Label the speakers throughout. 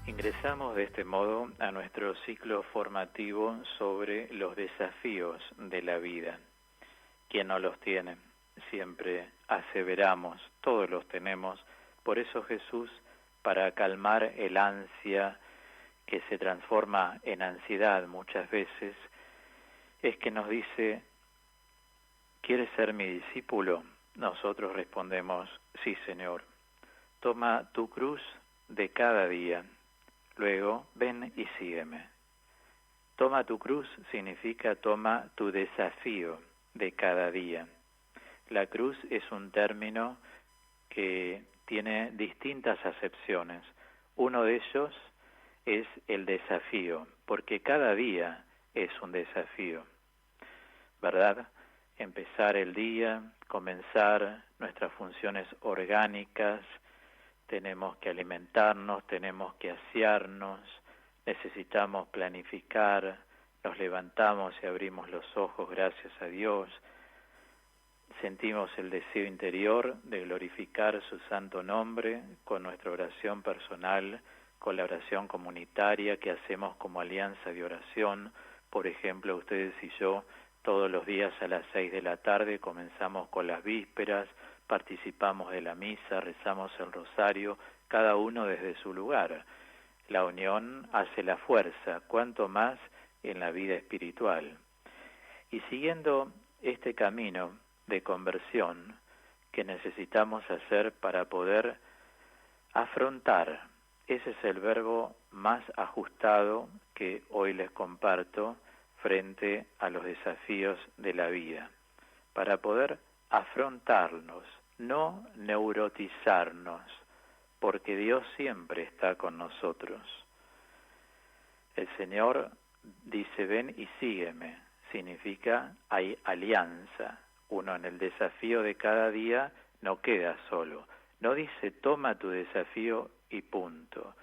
Speaker 1: Ingresamos de este modo a nuestro ciclo formativo sobre los desafíos de la vida. ¿Quién no los tiene? Siempre aseveramos, todos los tenemos. Por eso Jesús, para calmar el ansia que se transforma en ansiedad muchas veces, es que nos dice: ¿quieres ser mi discípulo? Nosotros respondemos: sí, Señor. Toma tu cruz de cada día. Luego, ven y sígueme. Toma tu cruz significa toma tu desafío de cada día. La cruz es un término que tiene distintas acepciones. Uno de ellos es el desafío, porque cada día es un desafío, ¿verdad? Empezar el día, comenzar nuestras funciones orgánicas, tenemos que alimentarnos, tenemos que asearnos, necesitamos planificar, nos levantamos y abrimos los ojos, gracias a Dios, sentimos el deseo interior de glorificar su santo nombre con nuestra oración personal, con la oración comunitaria que hacemos como alianza de oración. Por ejemplo, ustedes y yo, todos los días a las 6 de la tarde comenzamos con las vísperas, participamos de la misa, rezamos el rosario, cada uno desde su lugar. La unión hace la fuerza, cuanto más en la vida espiritual. Y siguiendo este camino de conversión que necesitamos hacer para poder afrontar, ese es el verbo más ajustado que hoy les comparto frente a los desafíos de la vida, para poder afrontarnos, no neurotizarnos, porque Dios siempre está con nosotros. El Señor dice: ven y sígueme, significa hay alianza. Uno en el desafío de cada día no queda solo, no dice toma tu desafío y punto.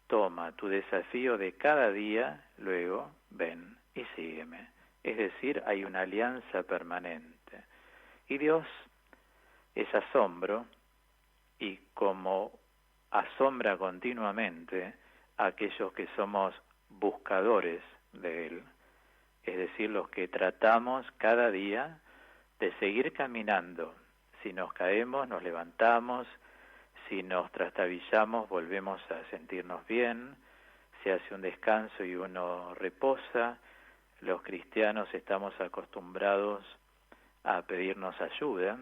Speaker 1: Toma tu desafío de cada día, luego ven y sígueme. Es decir, hay una alianza permanente. Y Dios es asombro, y como asombra continuamente a aquellos que somos buscadores de Él, es decir, los que tratamos cada día de seguir caminando. Si nos caemos, nos levantamos, si nos trastabillamos, volvemos a sentirnos bien, se hace un descanso y uno reposa. Los cristianos estamos acostumbrados a pedirnos ayuda,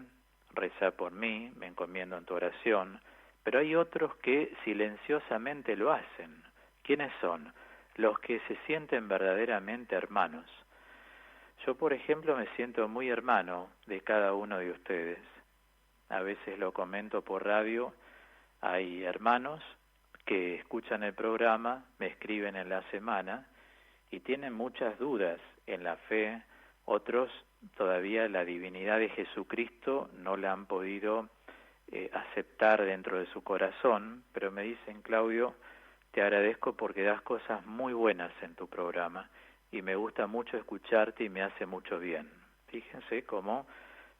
Speaker 1: reza por mí, me encomiendo en tu oración, pero hay otros que silenciosamente lo hacen. ¿Quiénes son? Los que se sienten verdaderamente hermanos. Yo, por ejemplo, me siento muy hermano de cada uno de ustedes. A veces lo comento por radio, hay hermanos que escuchan el programa, me escriben en la semana y tienen muchas dudas en la fe. Otros todavía la divinidad de Jesucristo no la han podido aceptar dentro de su corazón, pero me dicen: Claudio, te agradezco porque das cosas muy buenas en tu programa y me gusta mucho escucharte y me hace mucho bien. Fíjense cómo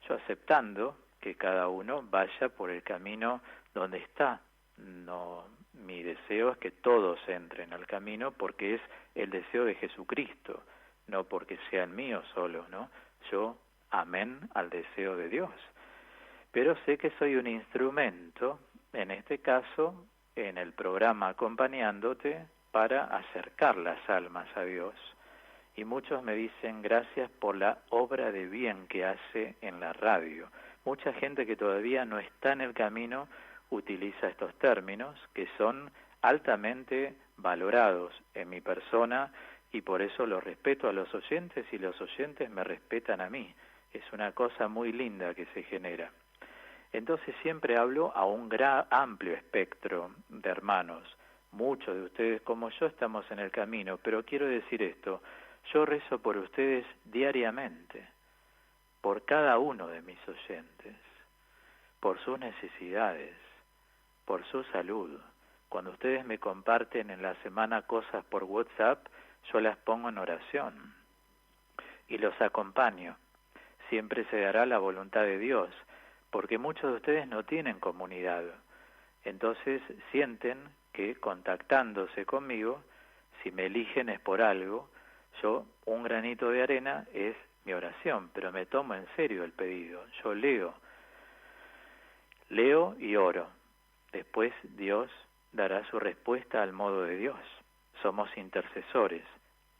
Speaker 1: yo, aceptando que cada uno vaya por el camino donde está, no, mi deseo es que todos entren al camino porque es el deseo de Jesucristo, no porque sea el mío solo, ¿no? Yo, amén al deseo de Dios. Pero sé que soy un instrumento, en este caso, en el programa acompañándote, para acercar las almas a Dios. Y muchos me dicen: gracias por la obra de bien que hace en la radio. Mucha gente que todavía no está en el camino utiliza estos términos que son altamente valorados en mi persona, y por eso los respeto a los oyentes y los oyentes me respetan a mí. Es una cosa muy linda que se genera. Entonces siempre hablo a un amplio espectro de hermanos. Muchos de ustedes, como yo, estamos en el camino, pero quiero decir esto: yo rezo por ustedes diariamente, por cada uno de mis oyentes, por sus necesidades, por su salud. Cuando ustedes me comparten en la semana cosas por WhatsApp, yo las pongo en oración y los acompaño. Siempre se dará la voluntad de Dios, porque muchos de ustedes no tienen comunidad. Entonces sienten que contactándose conmigo, si me eligen es por algo. Yo, un granito de arena es mi oración, pero me tomo en serio el pedido. Yo leo y oro. Después Dios dará su respuesta al modo de Dios. Somos intercesores,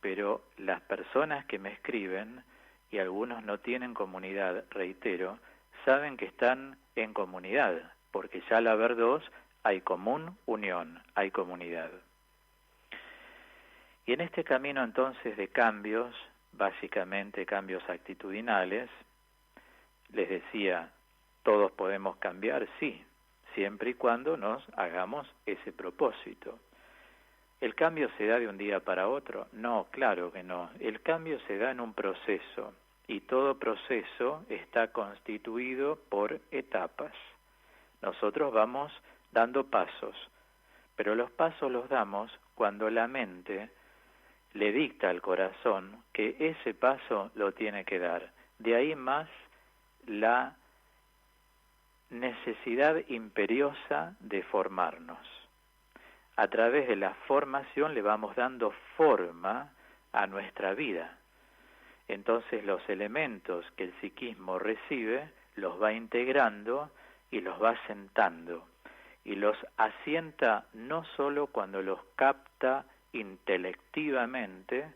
Speaker 1: pero las personas que me escriben, y algunos no tienen comunidad, reitero, saben que están en comunidad, porque ya al haber dos hay común unión, hay comunidad. Y en este camino entonces de cambios, básicamente cambios actitudinales, les decía, ¿todos podemos cambiar? Sí, siempre y cuando nos hagamos ese propósito. ¿El cambio se da de un día para otro? No, claro que no. El cambio se da en un proceso, y todo proceso está constituido por etapas. Nosotros vamos dando pasos, pero los pasos los damos cuando la mente le dicta al corazón que ese paso lo tiene que dar. De ahí más la necesidad imperiosa de formarnos. A través de la formación le vamos dando forma a nuestra vida. Entonces los elementos que el psiquismo recibe los va integrando y los va sentando. Y los asienta no solo cuando los capta intelectivamente,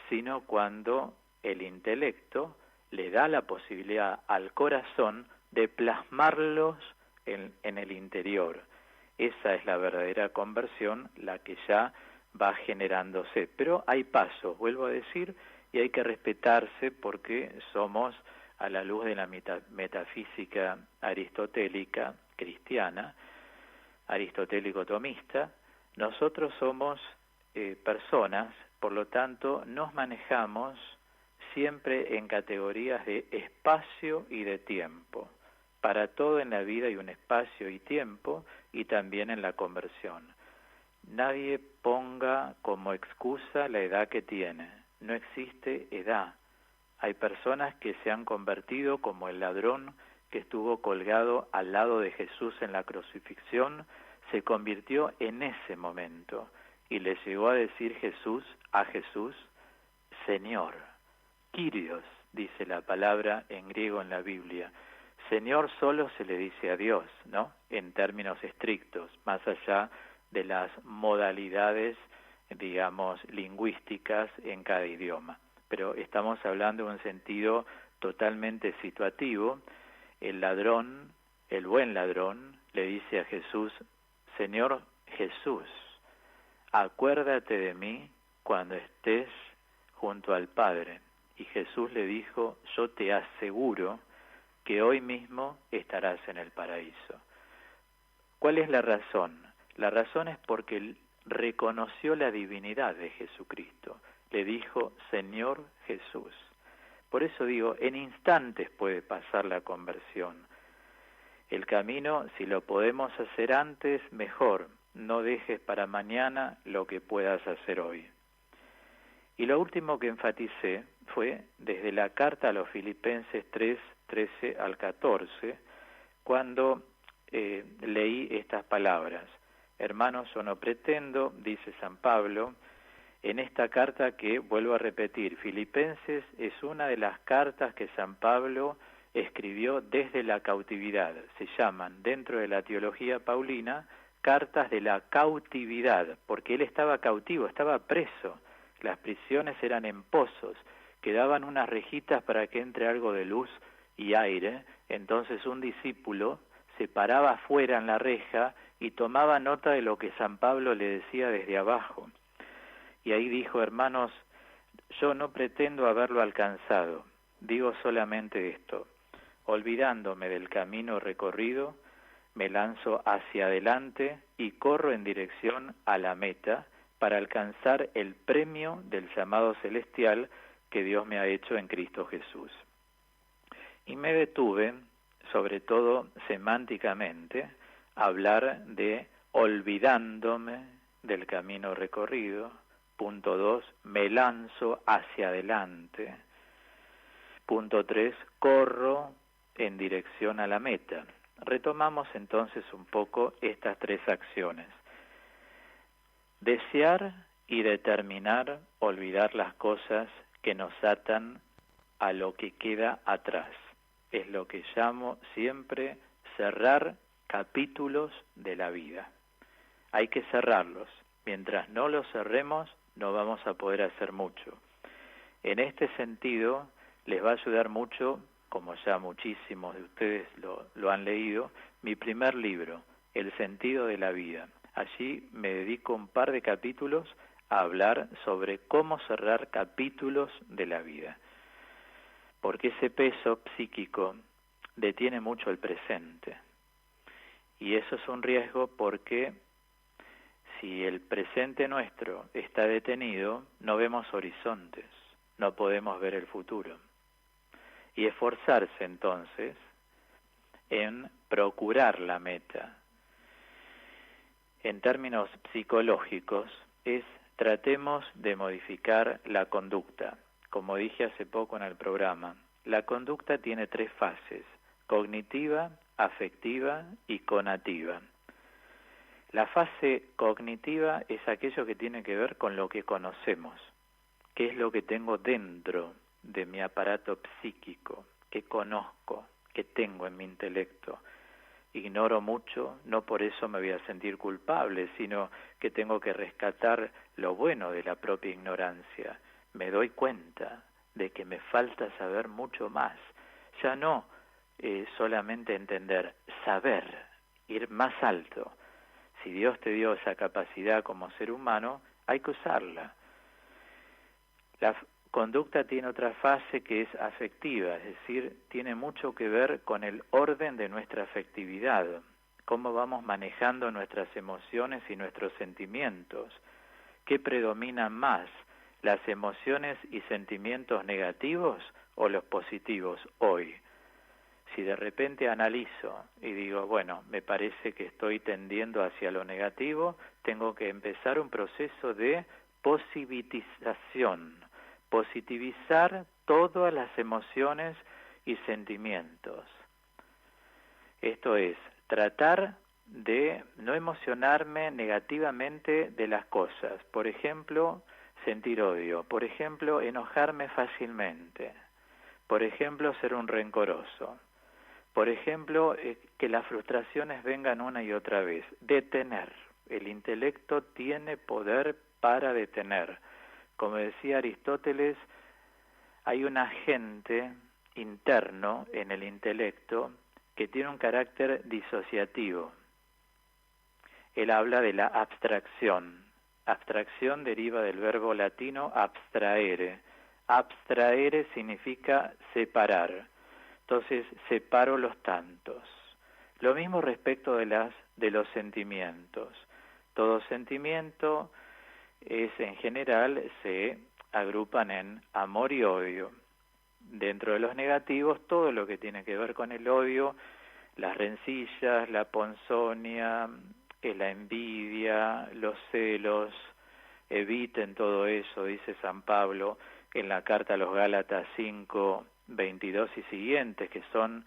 Speaker 1: sino cuando el intelecto le da la posibilidad al corazón de plasmarlos en el interior. Esa es la verdadera conversión, la que ya va generándose. Pero hay pasos, vuelvo a decir, y hay que respetarse porque somos, a la luz de la metafísica aristotélica cristiana, aristotélico-tomista, nosotros somos personas, por lo tanto nos manejamos siempre en categorías de espacio y de tiempo. Para todo en la vida hay un espacio y tiempo, y también en la conversión. Nadie ponga como excusa la edad que tiene. No existe edad. Hay personas que se han convertido como el ladrón que estuvo colgado al lado de Jesús en la crucifixión, se convirtió en ese momento y le llegó a decir a Jesús, Señor. Kyrios, dice la palabra en griego en la Biblia. Señor solo se le dice a Dios, ¿no? En términos estrictos, más allá de las modalidades, digamos, lingüísticas en cada idioma. Pero estamos hablando en un sentido totalmente situativo. El ladrón, el buen ladrón, le dice a Jesús, Señor Jesús, acuérdate de mí cuando estés junto al Padre. Y Jesús le dijo, yo te aseguro que hoy mismo estarás en el paraíso. ¿Cuál es la razón? La razón es porque él reconoció la divinidad de Jesucristo. Le dijo, Señor Jesús. Por eso digo, en instantes puede pasar la conversión. El camino, si lo podemos hacer antes, mejor. No dejes para mañana lo que puedas hacer hoy. Y lo último que enfaticé fue desde la carta a los Filipenses 3, 13 al 14, cuando leí estas palabras. Hermanos, yo no pretendo, dice San Pablo, en esta carta que, vuelvo a repetir, Filipenses es una de las cartas que San Pablo escribió desde la cautividad. Se llaman, dentro de la teología paulina, cartas de la cautividad, porque él estaba cautivo, estaba preso. Las prisiones eran en pozos, quedaban unas rejitas para que entre algo de luz y aire. Entonces un discípulo se paraba afuera en la reja y tomaba nota de lo que San Pablo le decía desde abajo. Y ahí dijo, hermanos, yo no pretendo haberlo alcanzado, digo solamente esto, olvidándome del camino recorrido, me lanzo hacia adelante y corro en dirección a la meta para alcanzar el premio del llamado celestial que Dios me ha hecho en Cristo Jesús. Y me detuve, sobre todo semánticamente, a hablar de olvidándome del camino recorrido. Punto 2, me lanzo hacia adelante. Punto 3, corro en dirección a la meta. Retomamos entonces un poco estas tres acciones. Desear y determinar olvidar las cosas que nos atan a lo que queda atrás. Es lo que llamo siempre cerrar capítulos de la vida. Hay que cerrarlos. Mientras no los cerremos, no vamos a poder hacer mucho. En este sentido, les va a ayudar mucho, como ya muchísimos de ustedes lo han leído, mi primer libro, El sentido de la vida. Allí me dedico un par de capítulos a hablar sobre cómo cerrar capítulos de la vida. Porque ese peso psíquico detiene mucho el presente. Y eso es un riesgo porque si el presente nuestro está detenido, no vemos horizontes, no podemos ver el futuro. Y esforzarse entonces en procurar la meta. En términos psicológicos, tratemos de modificar la conducta. Como dije hace poco en el programa, la conducta tiene 3 fases: cognitiva, afectiva y conativa. La fase cognitiva es aquello que tiene que ver con lo que conocemos, qué es lo que tengo dentro de mi aparato psíquico, qué conozco, qué tengo en mi intelecto. Ignoro mucho, no por eso me voy a sentir culpable, sino que tengo que rescatar lo bueno de la propia ignorancia. Me doy cuenta de que me falta saber mucho más. Ya no solamente entender, saber, ir más alto. Si Dios te dio esa capacidad como ser humano, hay que usarla. La conducta tiene otra fase que es afectiva, es decir, tiene mucho que ver con el orden de nuestra afectividad, cómo vamos manejando nuestras emociones y nuestros sentimientos, qué predominan más, las emociones y sentimientos negativos o los positivos hoy. Si de repente analizo y digo, bueno, me parece que estoy tendiendo hacia lo negativo, tengo que empezar un proceso de positivización, positivizar todas las emociones y sentimientos. Esto es, tratar de no emocionarme negativamente de las cosas. Por ejemplo, sentir odio. Por ejemplo, enojarme fácilmente. Por ejemplo, ser un rencoroso. Por ejemplo, que las frustraciones vengan una y otra vez. Detener. El intelecto tiene poder para detener. Como decía Aristóteles, hay un agente interno en el intelecto que tiene un carácter disociativo. Él habla de la abstracción. Abstracción deriva del verbo latino abstraere. Abstraere significa separar. Entonces, separo los tantos. Lo mismo respecto de los sentimientos. Todo sentimiento en general se agrupan en amor y odio. Dentro de los negativos, todo lo que tiene que ver con el odio, las rencillas, la ponzoña, la envidia, los celos, eviten todo eso, dice San Pablo en la carta a los Gálatas 5, 22 y siguientes, que son,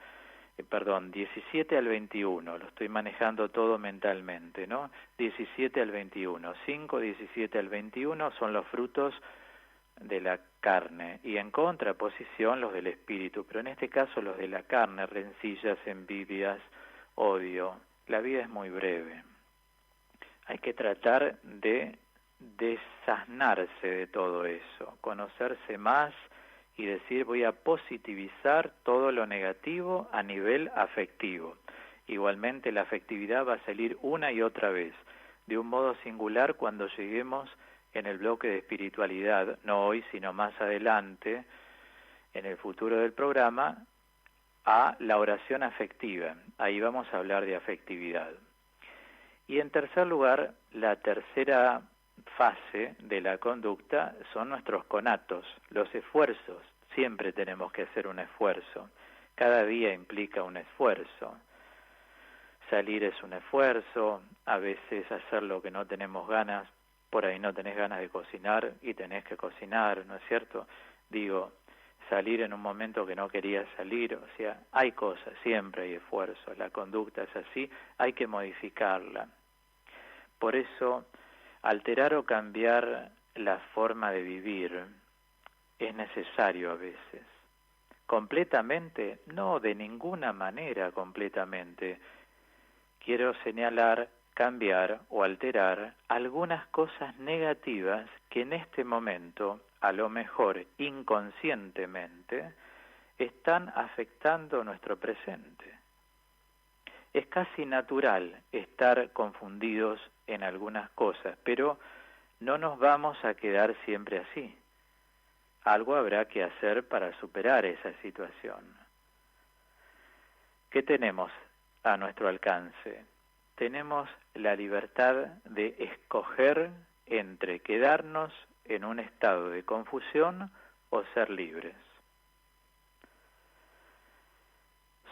Speaker 1: 17 al 21, lo estoy manejando todo mentalmente, ¿no? 17 al 21, 5, 17 al 21 son los frutos de la carne, y en contraposición los del espíritu, pero en este caso los de la carne, rencillas, envidias, odio. La vida es muy breve. Hay que tratar de desasnarse de todo eso, conocerse más y decir voy a positivizar todo lo negativo a nivel afectivo. Igualmente la afectividad va a salir una y otra vez, de un modo singular cuando lleguemos en el bloque de espiritualidad, no hoy sino más adelante, en el futuro del programa, a la oración afectiva. Ahí vamos a hablar de afectividad. Y en tercer lugar, la tercera fase de la conducta son nuestros conatos, los esfuerzos. Siempre tenemos que hacer un esfuerzo. Cada día implica un esfuerzo. Salir es un esfuerzo, a veces hacer lo que no tenemos ganas, por ahí no tenés ganas de cocinar y tenés que cocinar, ¿no es cierto? Digo, salir en un momento que no querías salir, o sea, hay cosas, siempre hay esfuerzo, la conducta es así, hay que modificarla. Por eso Alterar o cambiar la forma de vivir es necesario a veces. ¿Completamente? No, de ninguna manera completamente. Quiero señalar, cambiar o alterar algunas cosas negativas que en este momento, a lo mejor inconscientemente, están afectando nuestro presente. Es casi natural estar confundidos en algunas cosas, pero no nos vamos a quedar siempre así. Algo habrá que hacer para superar esa situación. ¿Qué tenemos a nuestro alcance? Tenemos la libertad de escoger entre quedarnos en un estado de confusión o ser libres.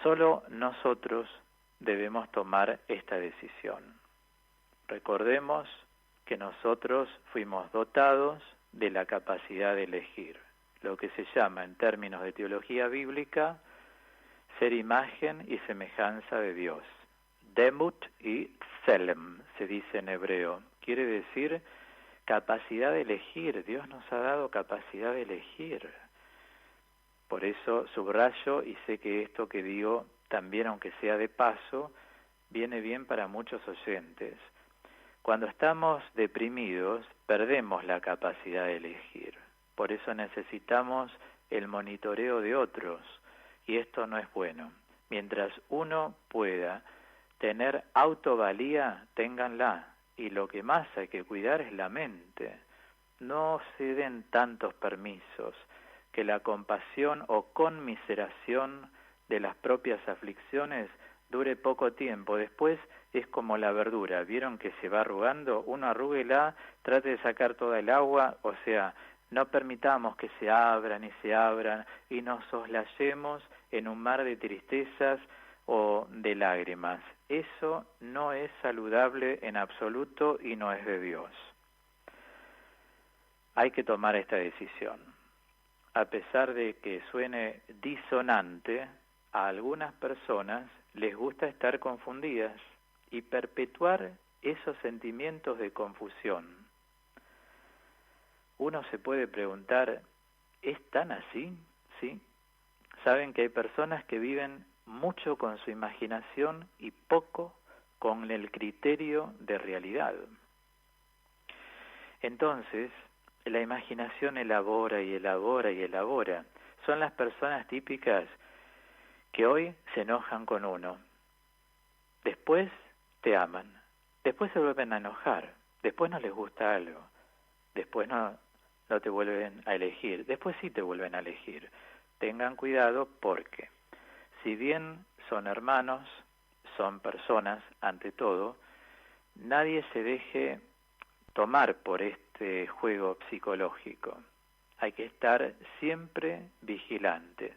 Speaker 1: Solo nosotros debemos tomar esta decisión. Recordemos que nosotros fuimos dotados de la capacidad de elegir, lo que se llama en términos de teología bíblica ser imagen y semejanza de Dios. Demut y Tselem se dice en hebreo, quiere decir capacidad de elegir. Dios nos ha dado capacidad de elegir. Por eso subrayo y sé que esto que digo también, aunque sea de paso, viene bien para muchos oyentes. Cuando estamos deprimidos, perdemos la capacidad de elegir. Por eso necesitamos el monitoreo de otros, y esto no es bueno. Mientras uno pueda tener autovalía, ténganla, y lo que más hay que cuidar es la mente. No se den tantos permisos, que la compasión o conmiseración de las propias aflicciones dure poco tiempo. Después es como la verdura, ¿vieron que se va arrugando? Uno arrúguela, trate de sacar toda el agua, o sea, no permitamos que se abran y nos soslayemos en un mar de tristezas o de lágrimas. Eso no es saludable en absoluto y no es de Dios. Hay que tomar esta decisión. A pesar de que suene disonante, a algunas personas les gusta estar confundidas y perpetuar esos sentimientos de confusión. Uno se puede preguntar, ¿es tan así? ¿Sí? Saben que hay personas que viven mucho con su imaginación y poco con el criterio de realidad. Entonces, la imaginación elabora y elabora y elabora. Son las personas típicas que hoy se enojan con uno, después te aman, después se vuelven a enojar, después no les gusta algo, después no te vuelven a elegir, después sí te vuelven a elegir. Tengan cuidado porque, si bien son hermanos, son personas ante todo, nadie se deje tomar por este juego psicológico. Hay que estar siempre vigilantes,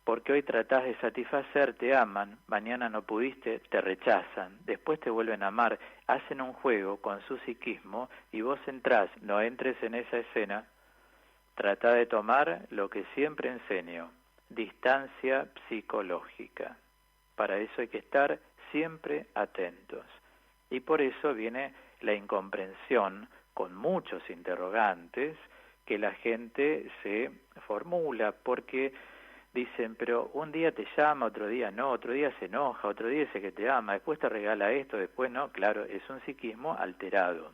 Speaker 1: porque hoy tratás de satisfacer, te aman, mañana no pudiste, te rechazan, después te vuelven a amar, hacen un juego con su psiquismo y vos entrás, no entres en esa escena. Trata de tomar lo que siempre enseño, distancia psicológica. Para eso hay que estar siempre atentos. Y por eso viene la incomprensión con muchos interrogantes que la gente se formula, porque dicen, pero un día te llama, otro día no, otro día se enoja, otro día dice que te ama, después te regala esto, después no. Claro, es un psiquismo alterado.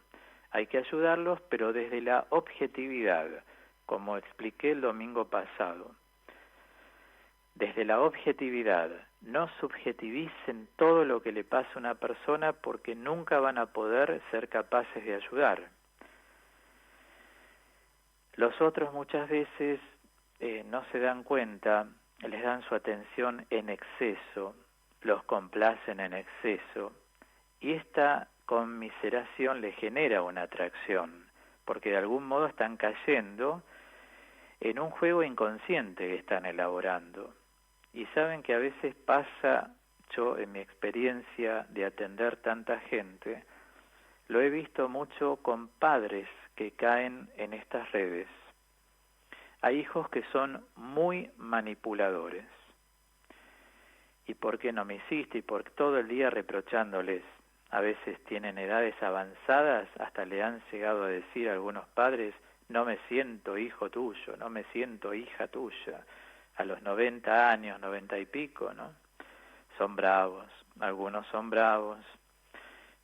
Speaker 1: Hay que ayudarlos, pero desde la objetividad, como expliqué el domingo pasado. Desde la objetividad, no subjetivicen todo lo que le pasa a una persona porque nunca van a poder ser capaces de ayudar. Los otros muchas veces no se dan cuenta, les dan su atención en exceso, los complacen en exceso, y esta conmiseración les genera una atracción, porque de algún modo están cayendo en un juego inconsciente que están elaborando. Y saben que a veces pasa, yo en mi experiencia de atender tanta gente, lo he visto mucho con padres que caen en estas redes. Hay hijos que son muy manipuladores. ¿Y por qué no me hiciste? Y por todo el día reprochándoles a veces tienen edades avanzadas, hasta le han llegado a decir a algunos padres, no me siento hijo tuyo, no me siento hija tuya, a los 90 años, 90 y pico, ¿no? Son bravos, algunos son bravos,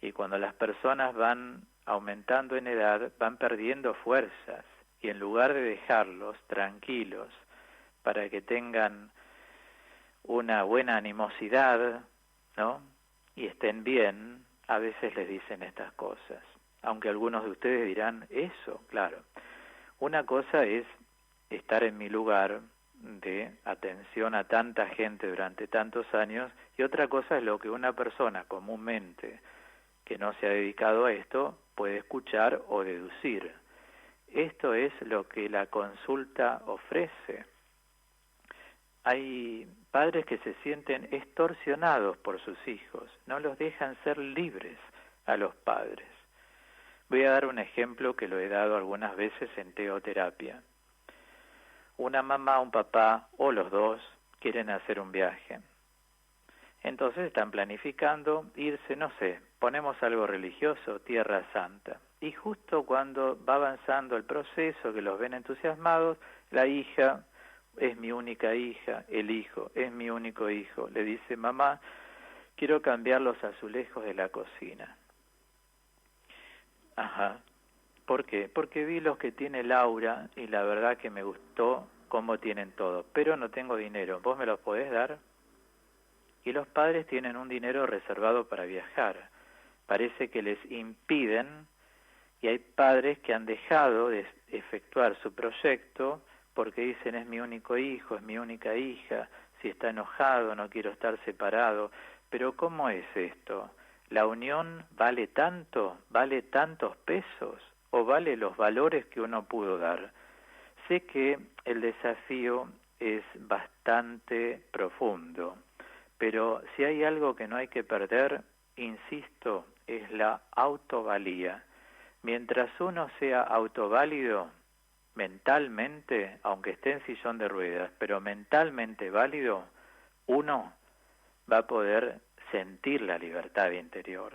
Speaker 1: y cuando las personas van aumentando en edad, van perdiendo fuerzas, y en lugar de dejarlos tranquilos para que tengan una buena animosidad, ¿no?, y estén bien, a veces les dicen estas cosas. Aunque algunos de ustedes dirán, eso, claro. Una cosa es estar en mi lugar de atención a tanta gente durante tantos años, y otra cosa es lo que una persona comúnmente que no se ha dedicado a esto puede escuchar o deducir. Esto es lo que la consulta ofrece. Hay padres que se sienten extorsionados por sus hijos, no los dejan ser libres a los padres. Voy a dar un ejemplo que lo he dado algunas veces en teoterapia. Una mamá, un papá o los dos quieren hacer un viaje. Entonces están planificando irse, no sé, ponemos algo religioso, Tierra Santa. Y justo cuando va avanzando el proceso, que los ven entusiasmados, la hija, es mi única hija, el hijo, es mi único hijo, le dice, mamá, quiero cambiar los azulejos de la cocina. Ajá. ¿Por qué? Porque vi los que tiene Laura y la verdad que me gustó cómo tienen todo, pero no tengo dinero, ¿vos me los podés dar? Y los padres tienen un dinero reservado para viajar. Parece que les impiden, y hay padres que han dejado de efectuar su proyecto porque dicen, es mi único hijo, es mi única hija, si está enojado no quiero estar separado. Pero ¿cómo es esto? ¿La unión vale tanto? ¿Vale tantos pesos? ¿O vale los valores que uno pudo dar? Sé que el desafío es bastante profundo, pero si hay algo que no hay que perder, insisto, es la autovalía. Mientras uno sea autoválido, mentalmente, aunque esté en sillón de ruedas, pero mentalmente válido, uno va a poder sentir la libertad interior.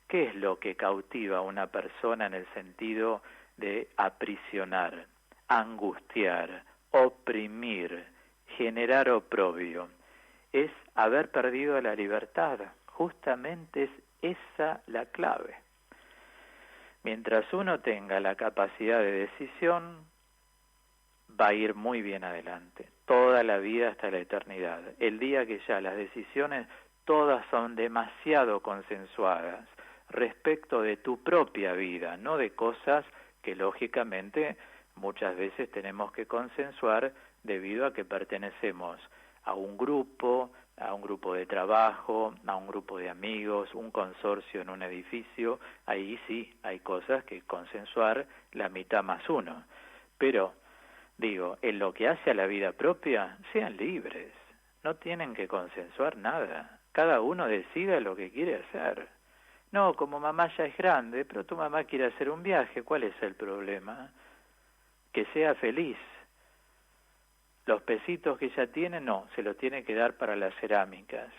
Speaker 1: ¿Qué es lo que cautiva a una persona en el sentido de aprisionar, angustiar, oprimir, generar oprobio? Es haber perdido la libertad. Justamente es esa la clave. Mientras uno tenga la capacidad de decisión, va a ir muy bien adelante, toda la vida hasta la eternidad. El día que ya las decisiones todas son demasiado consensuadas respecto de tu propia vida, no de cosas que lógicamente muchas veces tenemos que consensuar debido a que pertenecemos a un grupo de trabajo, a un grupo de amigos, un consorcio en un edificio. Ahí sí hay cosas que consensuar la mitad más uno. Pero, digo, en lo que hace a la vida propia, sean libres, no tienen que consensuar nada. Cada uno decida lo que quiere hacer. No, como mamá ya es grande, pero tu mamá quiere hacer un viaje, ¿cuál es el problema? Que sea feliz. Los pesitos que ella tiene, no, se los tiene que dar para las cerámicas.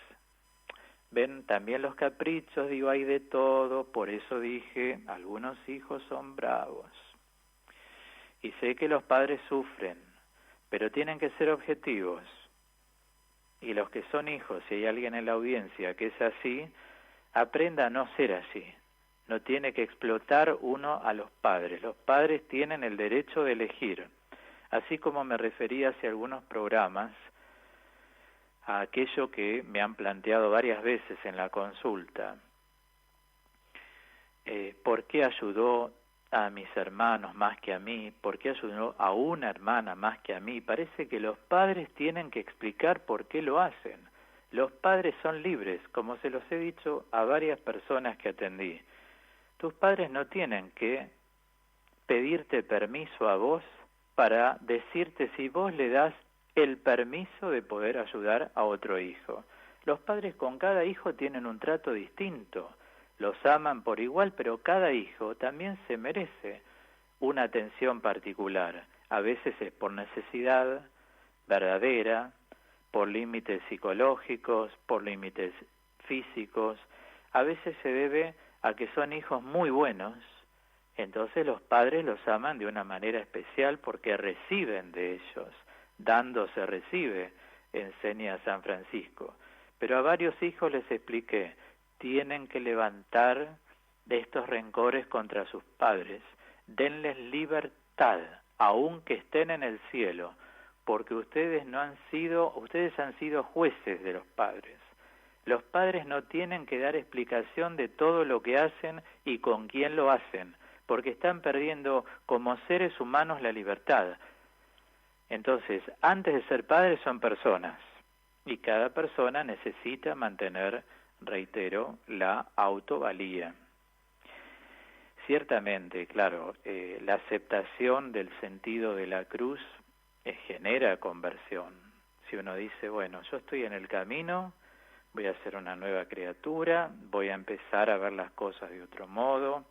Speaker 1: Ven, también los caprichos, digo, hay de todo, por eso dije, algunos hijos son bravos. Y sé que los padres sufren, pero tienen que ser objetivos. Y los que son hijos, si hay alguien en la audiencia que es así, aprenda a no ser así. No tiene que explotar uno a los padres. Los padres tienen el derecho de elegir. Así como me refería hace algunos programas a aquello que me han planteado varias veces en la consulta. ¿Por qué ayudó a mis hermanos más que a mí? ¿Por qué ayudó a una hermana más que a mí? Parece que los padres tienen que explicar por qué lo hacen. Los padres son libres, como se los he dicho a varias personas que atendí. Tus padres no tienen que pedirte permiso a vos para decirte si vos le das el permiso de poder ayudar a otro hijo. Los padres con cada hijo tienen un trato distinto, los aman por igual, pero cada hijo también se merece una atención particular. A veces es por necesidad verdadera, por límites psicológicos, por límites físicos. a veces se debe a que son hijos muy buenos, entonces los padres los aman de una manera especial porque reciben de ellos, dando se recibe, enseña San Francisco. Pero a varios hijos les expliqué, tienen que levantar de estos rencores contra sus padres, denles libertad, aunque estén en el cielo, porque ustedes han sido jueces de los padres. Los padres no tienen que dar explicación de todo lo que hacen y con quién lo hacen, porque están perdiendo como seres humanos la libertad. Entonces, antes de ser padres son personas, y cada persona necesita mantener, reitero, la autovalía. Ciertamente, claro, la aceptación del sentido de la cruz genera conversión. Si uno dice, bueno, yo estoy en el camino, voy a ser una nueva criatura, voy a empezar a ver las cosas de otro modo,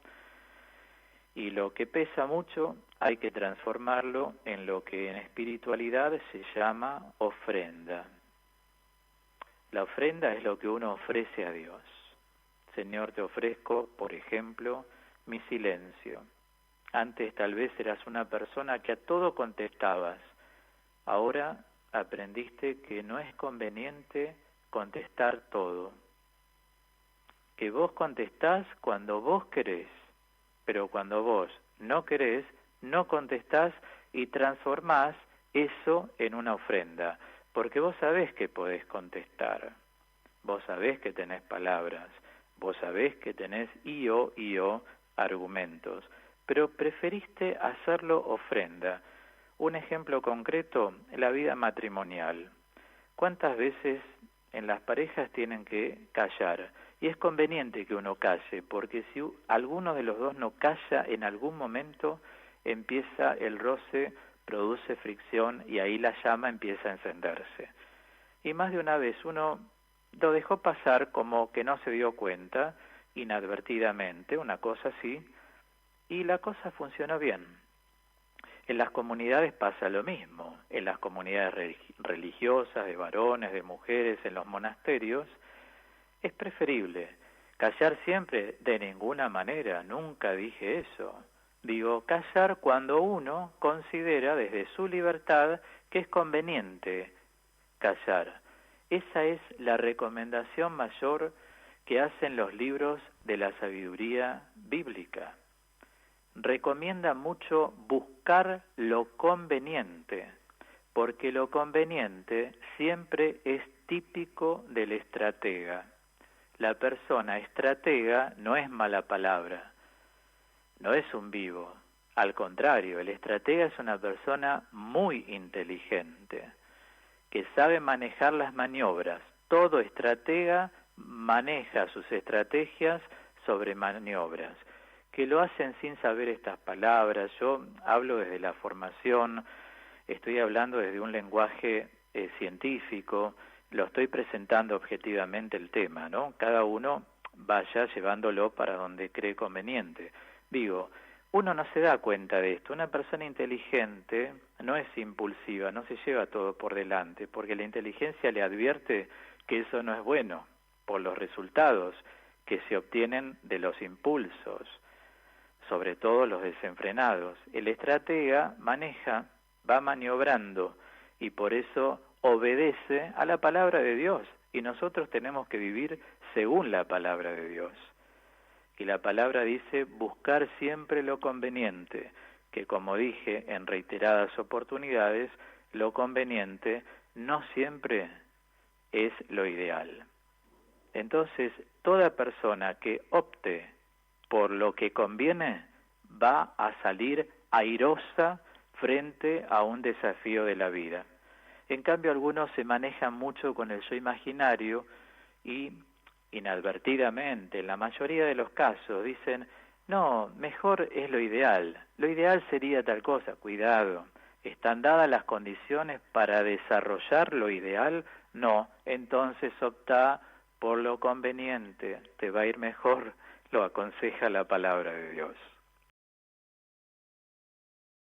Speaker 1: y lo que pesa mucho hay que transformarlo en lo que en espiritualidad se llama ofrenda. La ofrenda es lo que uno ofrece a Dios. Señor, te ofrezco, por ejemplo, mi silencio. Antes tal vez eras una persona que a todo contestabas. Ahora aprendiste que no es conveniente contestar todo. Que vos contestás cuando vos querés, pero cuando vos no querés, no contestás y transformás eso en una ofrenda. Porque vos sabés que podés contestar, vos sabés que tenés palabras, vos sabés que tenés argumentos, pero preferiste hacerlo ofrenda. Un ejemplo concreto, la vida matrimonial. ¿Cuántas veces en las parejas tienen que callar? Y es conveniente que uno calle, porque si alguno de los dos no calla, en algún momento empieza el roce, produce fricción y ahí la llama empieza a encenderse. Y más de una vez uno lo dejó pasar como que no se dio cuenta, inadvertidamente, una cosa así, y la cosa funcionó bien. En las comunidades pasa lo mismo, en las comunidades religiosas, de varones, de mujeres, en los monasterios, es preferible callar siempre, de ninguna manera, nunca dije eso. Digo, callar cuando uno considera desde su libertad que es conveniente callar. Esa es la recomendación mayor que hacen los libros de la sabiduría bíblica. Recomienda mucho buscar lo conveniente, porque lo conveniente siempre es típico del estratega. La persona estratega no es mala palabra, no es un vivo. Al contrario, el estratega es una persona muy inteligente, que sabe manejar las maniobras. Todo estratega maneja sus estrategias sobre maniobras, que lo hacen sin saber estas palabras. Yo hablo desde la formación, estoy hablando desde un lenguaje científico, lo estoy presentando objetivamente el tema, ¿no? Cada uno vaya llevándolo para donde cree conveniente. Digo, uno no se da cuenta de esto. Una persona inteligente no es impulsiva, no se lleva todo por delante, porque la inteligencia le advierte que eso no es bueno, por los resultados que se obtienen de los impulsos, sobre todo los desenfrenados. El estratega maneja, va maniobrando, y por eso obedece a la palabra de Dios, y nosotros tenemos que vivir según la palabra de Dios. Y la palabra dice buscar siempre lo conveniente, que como dije en reiteradas oportunidades, lo conveniente no siempre es lo ideal. Entonces, toda persona que opte por lo que conviene va a salir airosa frente a un desafío de la vida. En cambio, algunos se manejan mucho con el yo imaginario y inadvertidamente, en la mayoría de los casos, dicen, no, mejor es lo ideal sería tal cosa. Cuidado, ¿están dadas las condiciones para desarrollar lo ideal? No, entonces opta por lo conveniente, te va a ir mejor, lo aconseja la palabra de Dios.